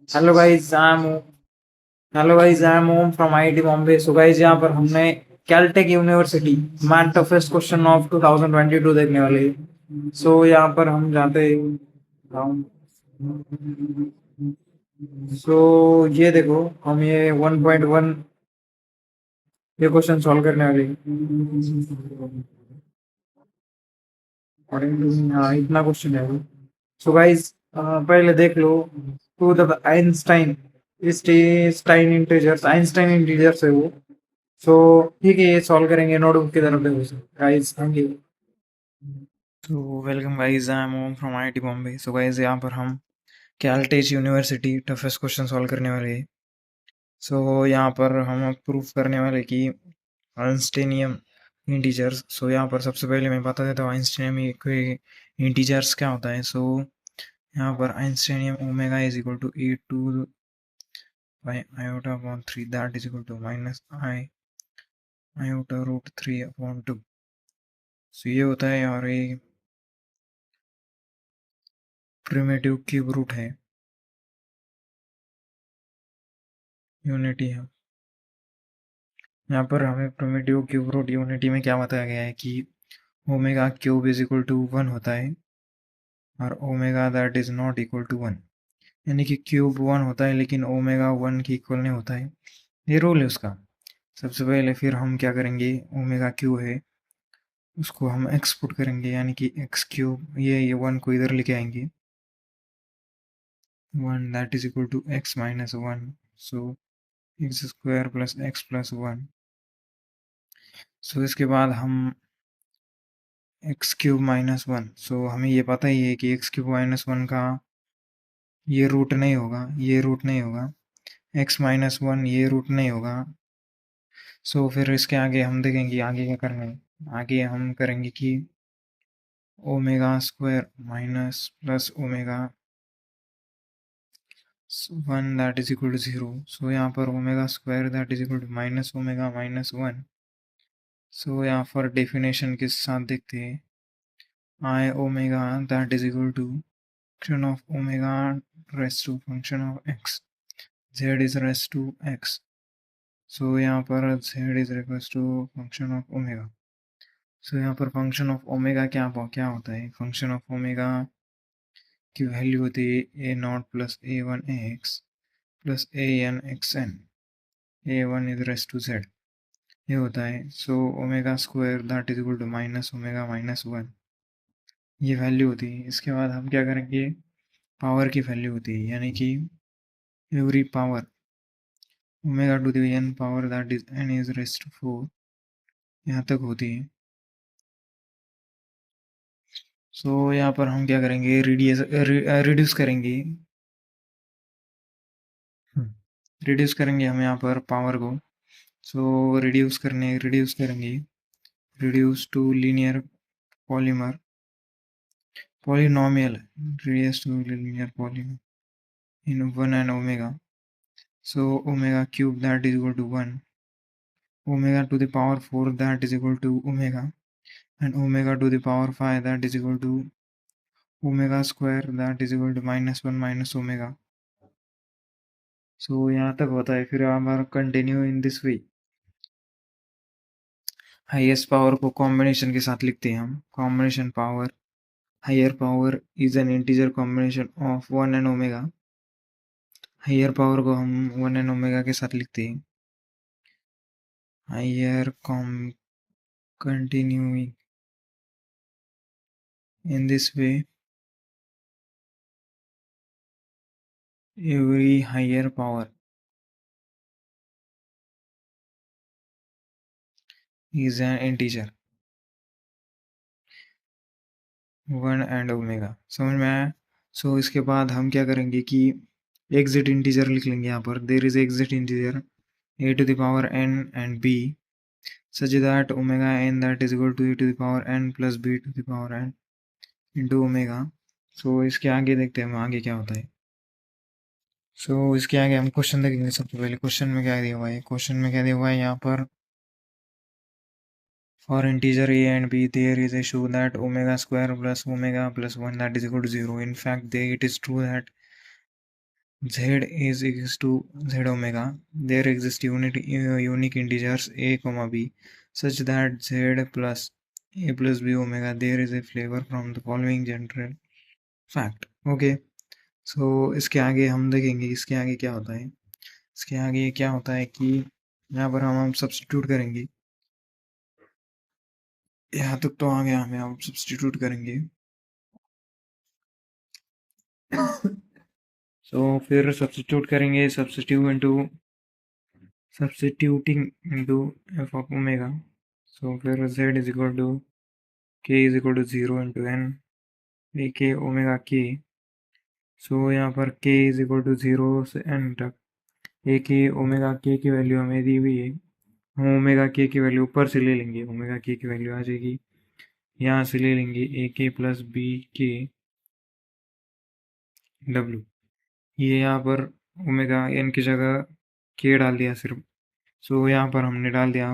Hello guys I am hello guys I am Om from IIT Bombay. So guys यहाँ पर हमने Caltech university math toughest question of 2022 देखने वाले हैं। सो यहाँ पर हम जाते हैं। सो ये देखो, हम ये 1.1 ये क्वेश्चन सॉल्व करने वाले हैं। हाँ, इतना क्वेश्चन है। सो गाइस पहले देख लो, to the Einstein stein integers, Einstein integers है वो। सो ठीक है, ये सॉल्व करेंगे। नोटबुक की तरफ देखो गाइस। Thank you. तो welcome guys, I am Om from IIT Bombay. So guys यहाँ पर हम Caltech university toughest question solve करने वाले हैं। सो यहाँ पर हम प्रूफ करने वाले कि आइंस्टाइनियम इंटीजर्स। सो यहाँ पर सबसे पहले मैं बता देता हूँ आइंस्टाइनियम के इंटीजर्स क्या होता है। सो यहाँ पर Eisenstein omega is equal to e two by iota upon 3 that is equal to minus i iota root 3 upon 2। So ये होता है और ये प्रिमिटिव क्यूब रूट है, यूनिटी है। यहाँ पर हमें प्रिमिटिव क्यूब रूट यूनिटी में क्या बताया गया है कि omega cube is equal to 1 होता है और omega that is not equal to 1। यानी कि क्यूब 1 होता है लेकिन ओमेगा 1 के इक्वल नहीं होता है। ये रूल है उसका। सबसे पहले फिर हम क्या करेंगे, ओमेगा क्यू है उसको हम एक्स पुट करेंगे, यानी कि एक्स क्यूब, ये 1 को इधर लेके आएंगे। 1 that is equal to x minus 1। So x square plus x plus 1। So इसके बाद हम एक्स क्यूब माइनस 1। सो हमें ये पता ही है कि एक्स क्यूब माइनस 1 का ये रूट नहीं होगा, ये रूट नहीं होगा। एक्स माइनस 1 ये रूट नहीं होगा। सो फिर इसके आगे हम देखेंगे आगे क्या करना है। आगे हम करेंगे कि omega square minus plus omega 1 that is equal to 0। So यहाँ पर omega square that is equal to minus omega minus 1। So यहाँ पर डेफिनेशन के साथ देखते हैं, I omega that is equal to function of omega raised to function of x, z is raised to x। so यहाँ पर z is equals to function of omega। so यहाँ पर function of omega क्या होता है। function of omega की value होती है a naught plus a one x plus a n x n. A one is rest to z, ये होता है। So omega square that is equal to minus omega minus 1, ये value होती है। इसके बाद हम क्या करेंगे, पावर की वैल्यू होती है, यानी कि every power omega to the n power that is n is rest to 4, यहाँ तक होती है। सो यहाँ पर हम क्या करेंगे, रिड्यूस करेंगे। रिड्यूस करेंगे हम यहाँ पर पावर को। सो रिड्यूस करेंगे, reduce to linear polymer polynomial, reduce to linear polynomial in 1 and omega। so omega cube that is equal to 1, omega to the power 4 that is equal to omega, and omega to the power 5 that is equal to omega square that is equal to minus 1 minus omega। so यहाँ तक होता है। फिर हमारा continue in this way. Highest power को combination के साथ लिखते हैं हम, combination power higher power is an integer combination of 1 and omega. Higher power को हम 1 एंड ओमेगा के साथ लिखते हैं। Higher continuing in this way, every higher power is an integer 1 and omega. समझ में आया। सो इसके बाद हम क्या करेंगे कि एग्जिट इंटीजर लिख लेंगे। यहाँ पर there is exit integer a to the power n and b such that omega n that is equal to a to the power n plus b to the power n into omega। सो इसके आगे देखते हैं हम आगे क्या होता है। सो इसके आगे हम क्वेश्चन देखेंगे। सबसे पहले क्वेश्चन में क्या दिया हुआ है, क्वेश्चन में क्या दिया हुआ है यहाँ पर, for integer a and b there is a show that omega square plus omega plus 1 that is equal to 0। in fact it is true that z is equals to z omega. There exist unique integers a comma b such that z plus a plus b omega there is a flavor from the following general fact. Okay, so इसके आगे हम देखेंगे इसके आगे क्या होता है. इसके आगे क्या होता है कि यहाँ पर हम सब्स्टिट्यूट करेंगे. यहाँ तक तो आ गया, हमें हम सब्स्टिट्यूट करेंगे. सो फिर सब्स्टिट्यूट करेंगे, substituting into f of omega. So फिर z is equal to k is equal to 0 into n a k omega k. So यहाँ पर k is equal to 0 से n तक a k ओमेगा k की value हमें दी हुई है. हम ओमेगा k की वैल्यू ऊपर से ले लेंगे, ओमेगा k की वैल्यू आ जाएगी यहाँ से ले लेंगे a k plus b k w. ये यहाँ पर ओमेगा n की जगह k डाल दिया सिर्फ. सो यहाँ पर हमने डाल दिया.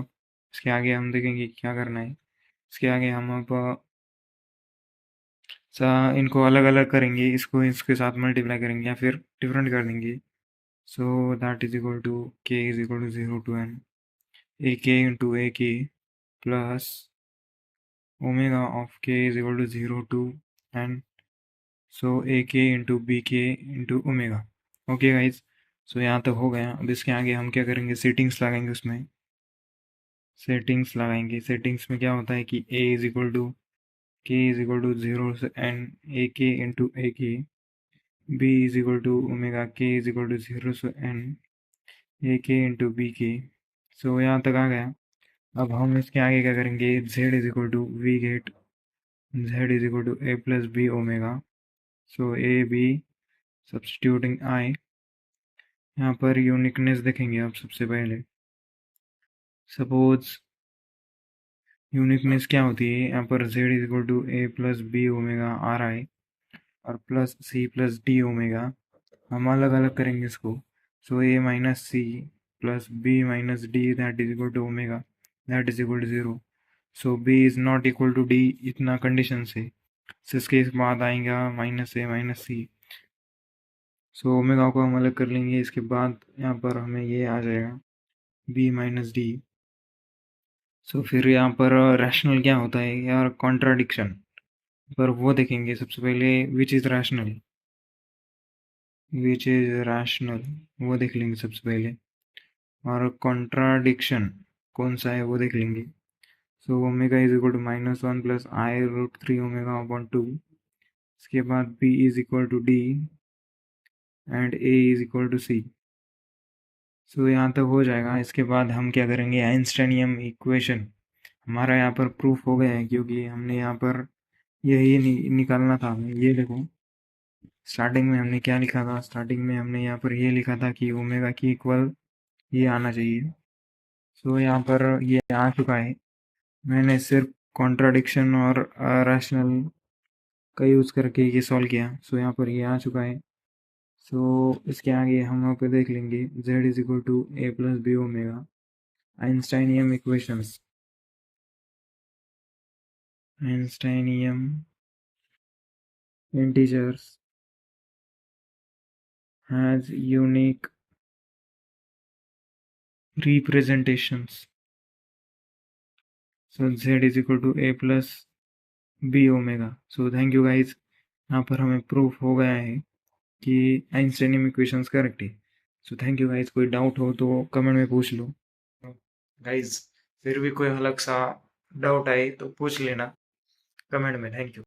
इसके आगे हम देखेंगे क्या करना है. इसके आगे हम अब इनको अलग अलग करेंगे, इसको इसके साथ मल्टीप्लाई करेंगे या फिर डिफरेंट कर देंगे. So that is equal to k is equal to 0 to n a k into a k plus omega of k is equal to 0 to n. So a k into b k into omega. Okay guys, so यहाँ तक हो गया. अब इसके आगे हम क्या करेंगे, सेटिंग्स लगाएंगे. उसमें सेटिंग्स में क्या होता है कि a is equal to k is equal to 0 से n a k into a k b is equal to omega k is equal to 0 से n a k into b k. So यहाँ तक आ गया. अब हम इसके आगे क्या करेंगे, z is equal to we get z is equal to a plus b omega. So a b substituting i. यहाँ पर यूनिकनेस देखेंगे आप सबसे पहले. सपोज यूनिकनेस क्या होती है, यहाँ पर z is equal to a plus b omega आ रहा है और plus c plus d omega. हम अलग अलग करेंगे इसको. So a minus c plus b minus d that is equal to omega that is equal to 0. So b is not equal to d इतना कंडीशन से. सो इसके बाद आएगा minus a minus c. So omega को हम अलग कर लेंगे. इसके बाद यहाँ पर हमें ये आ जाएगा b माइनस d. सो फिर यहाँ पर रैशनल क्या होता है यार, कॉन्ट्राडिक्शन पर वो देखेंगे सबसे पहले. विच इज़ रैशनल वो देख लेंगे सबसे पहले. और कॉन्ट्राडिक्शन कौन सा है वो देख लेंगे. So omega is equal to -1 plus i√3 omega upon 2. इसके बाद b is equal to d and a is equal to c. So यहाँ तक हो जाएगा. इसके बाद हम क्या करेंगे, आइंस्टाइनियम इक्वेशन हमारा यहाँ पर प्रूफ हो गया है, क्योंकि हमने यहाँ पर यही निकालना था. ये देखो स्टार्टिंग में हमने क्या लिखा था. स्टार्टिंग में हमने यहाँ पर ये लिखा था कि ओमेगा की इक्वल ये आना चाहिए. सो यहाँ पर ये आ चुका है. मैंने सिर्फ कॉन्ट्राडिक्शन और रैशनल का यूज़ करके ये सॉल्व किया. सो यहाँ पर ये आ चुका है. सो इसके आगे हम यहाँ पे देख लेंगे z is equal to a plus b omega. Eisenstein equations, Eisenstein integers has unique representations. So z is equal to a plus b omega. So thank you guys. यहाँ पर हमें प्रूफ हो गया है कि आइंस्टाइनियम इक्वेशंस करेक्ट है. So thank you guys. कोई doubt हो तो कमेंट में पूछ लो गाइज. फिर भी कोई अलग सा डाउट आए तो पूछ लेना कमेंट में. Thank you.